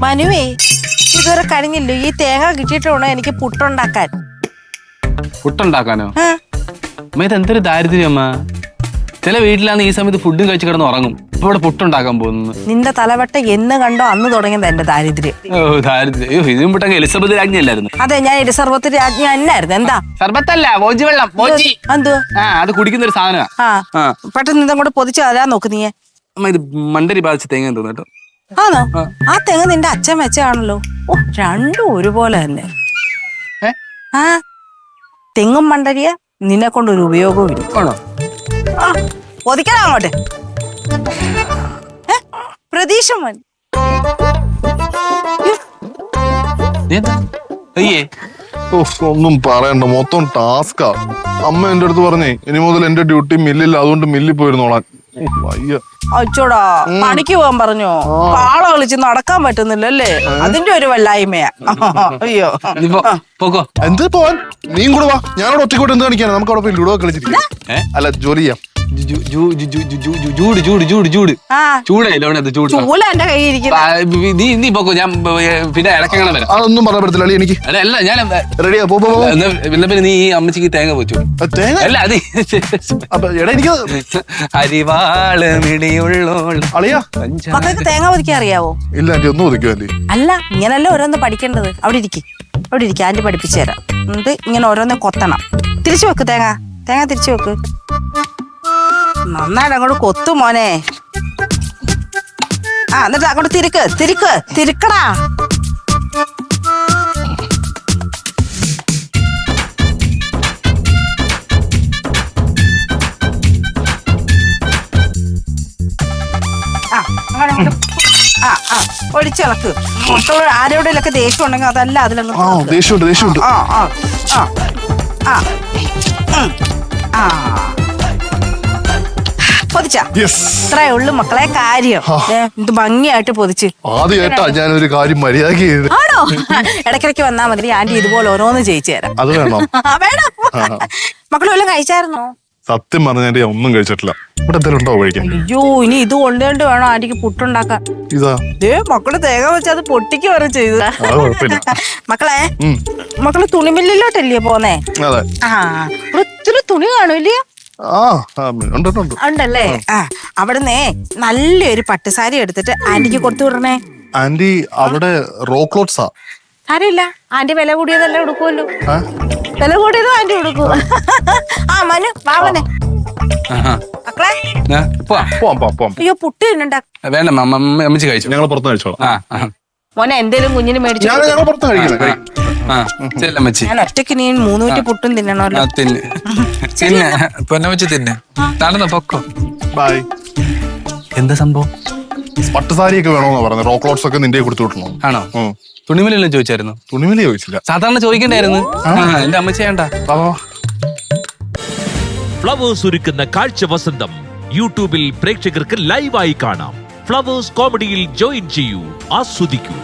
മനുവേ ഇതുവരെ കഴിഞ്ഞില്ലോ. ഈ തേങ്ങ കിട്ടിയിട്ട് വേണോ എനിക്ക് പുട്ടുണ്ടാക്കാൻ. പുട്ടുണ്ടാക്കാനോ? അമ്മ ഇത് എന്തൊരു ദാരിദ്ര്യം അമ്മ. ചില വീട്ടിലാണ് ഈ സമയത്ത് ഫുഡും കഴിച്ച് കിടന്ന് ഉറങ്ങും. ഇപ്പൊ ഇവിടെ പുട്ടുണ്ടാക്കാൻ പോകുന്നു. നിന്റെ തലവട്ട എന്ന് കണ്ടോ അന്ന് തുടങ്ങിയത് എന്റെ ദാരിദ്ര്യം. ഓ ദാരിദ്ര്യം. ഇതിനും പുട്ടങ്ങ് എലിസബത്ത് രാജ്ഞി അല്ലായിരുന്നു? അതെ, ഞാൻ എലിസബത്ത് രാജ്ഞി എന്നായിരുന്നു. എന്താ സർബത്തല്ല, മോജി വെള്ളം. അത് കുടിക്കുന്ന ഒരു സാധനമാണ്. പെട്ടെന്ന് ഇതങ്ങോട്ട് പൊതിച്ച് തരാൻ നോക്ക് നീയെ. അമ്മ ഇത് മണ്ടരി ബാധിച്ച തേങ്ങ തോന്നു കേട്ടോ. ആണോ? ആ തെങ്ങ് നിന്റെ അച്ഛൻ വെച്ചാണല്ലോ. ഓ, രണ്ടും ഒരുപോലെ തന്നെ. ആ തെങ്ങും മണ്ടരിയ നിന്നെ കൊണ്ടൊരു ഉപയോഗവും ഇല്ല. ആ പൊതിക്കണം അങ്ങോട്ട്. പ്രതീക്ഷ ഒന്നും പറയണ്ട, മൊത്തം ടാസ്കാ. അമ്മ എന്റെ അടുത്ത് പറഞ്ഞേ ഇനി മുതൽ എന്റെ ഡ്യൂട്ടി മില്ലില്ല, അതുകൊണ്ട് മില്ലിൽ പോയിരുന്നോളാൻ. അച്ചോടാ, പണിക്ക് പോകാൻ പറഞ്ഞോ? കാള കളിച്ച് നടക്കാൻ പറ്റുന്നില്ലല്ലേ? അതിന്റെ ഒരു വല്ലായ്മയാ. അയ്യോ എന്ത് പോവാൻ? നീയും കൂടെ വാ. ഞാനവിടെ ഒറ്റക്കോട്ട് എന്ത് കാണിക്കാനാ? നമുക്ക് അവിടെ പോയി ലുഡോ കളിച്ചിരിക്കാം. അല്ല, ജോലി ചെയ്യാം. പിന്നെ ഇടയ്ക്കങ്ങനെ വരാം. അതൊന്നും പറയാൻ പറ്റത്തില്ല എനിക്ക്. അല്ല ഞാൻ റെഡിയാ. പിന്നെ നീ ഈ അമ്മച്ചിക്ക് തേങ്ങ വെച്ചു. അല്ല അത് അരിവാള് അളിയാ, മക്കൾക്ക് തേങ്ങ ഒതുക്കാൻ അറിയാവോ? ഇല്ല ആന്റി, ഒന്നും ഒതുക്കുവോ ആന്റി? അല്ല, ഇങ്ങനല്ല ഓരോന്ന് പഠിക്കേണ്ടത്. അവിടെ ഇരിക്കും, ആന്റി പഠിപ്പിച്ചു തരാം. എന്നിട്ട് ഇങ്ങനെ ഓരോന്ന് കൊത്തണം. തിരിച്ചു വെക്ക് തേങ്ങ തിരിച്ചു വെക്ക്. നന്നായിട്ട് അങ്ങോട്ട് കൊത്തു മോനെ. എന്നിട്ട് അങ്ങോട്ട് തിരിക്കടാ. ഒഴിച്ചിളക്ക്. ആരോടെയൊക്കെ ദേഷ്യം ഉണ്ടെങ്കിൽ അതല്ല അതിലങ്ങ് ദേഷ്യമുണ്ട്. പൊതിച്ച ഇത്രേ ഉള്ളു മക്കളെ കാര്യം. ഇത് ഭംഗിയായിട്ട് പൊതിച്ച്. ആദ്യമായിട്ടാ ഞാനൊരു കാര്യം മര്യാദക്ക് ചെയ്ത്. ആണോ? ഇടയ്ക്കിടയ്ക്ക് വന്നാ മതി, ആന്റി ഇതുപോലെ ഓരോന്ന് ചെയ്യിച്ചു തരാം. അത് വേണോ? വേണം. മക്കൾ വല്ലതും കഴിച്ചായിരുന്നോ? സത്യം പറഞ്ഞ ഒന്നും കഴിച്ചിട്ടില്ല. ഇവിടെ എന്തെങ്കിലും ഉണ്ടോ കഴിക്കാൻ? അയ്യോ, ഇനി ഇത് കൊണ്ടുകൊണ്ട് വേണോ ആന്റിക്ക് പുട്ടുണ്ടാക്കാൻ. മക്കള് തേങ്ങ വെച്ച് അത് പൊട്ടിക്ക് വരെ ചെയ്ത. മക്കളെ തുണിമില്ലിലോട്ടല്ലേ പോന്നേ? ഒത്തിരി തുണി കാണൂല്ലയോ? ഉണ്ടല്ലേ? അവിടുന്ന് നല്ലൊരു പട്ടുസാരി എടുത്തിട്ട് ആന്റിക്ക് കൊടുത്തു വിടണേ. ആന്റി അവിടെ റോ ക്ലോത്ത്സാ. സാരില്ല, ആന്റി വില കൂടിയതല്ലേ ഉടുക്കുമല്ലോ. വില കൂടിയതും ആന്റി ഉടുക്കും. മനു വാവനെ മക്കളെ അയ്യോ പുട്ട് തിന്നണ്ട. വേണ്ട അമ്മച്ചി കഴിച്ചു. ഞങ്ങൾ പുറത്ത് കഴിച്ചോളാം. മോനെ എന്തേലും കുഞ്ഞിന് മേടിച്ചു. ഞാൻ ഒറ്റയ്ക്ക് നീ 300 പുട്ടും തിന്നണല്ലോ. നടന്നോ പൊക്കോ. ബൈ. എന്താ സംഭവം? പട്ടുസാരിയൊക്കെ വേണോന്നാ പറഞ്ഞത്. റോ ക്ലോത്ത്സ് ഒക്കെ നിന്റെ കൊടുത്തു വിട്ടണോ? ആണോ? തുണിമലെല്ലാം ചോദിച്ചായിരുന്നു? തുണിമല ചോദിച്ചില്ല. സാധാരണ ചോദിക്കണ്ടായിരുന്നു. എന്റെ അമ്മച്ചി വേണ്ട. ഫ്ലവേഴ്സ് ഒരുക്കുന്ന കാഴ്ച വസന്തം യൂട്യൂബിൽ പ്രേക്ഷകർക്ക് ലൈവായി കാണാം. ഫ്ലവേഴ്സ് കോമഡിയിൽ ജോയിൻ ചെയ്യൂ, ആസ്വദിക്കൂ.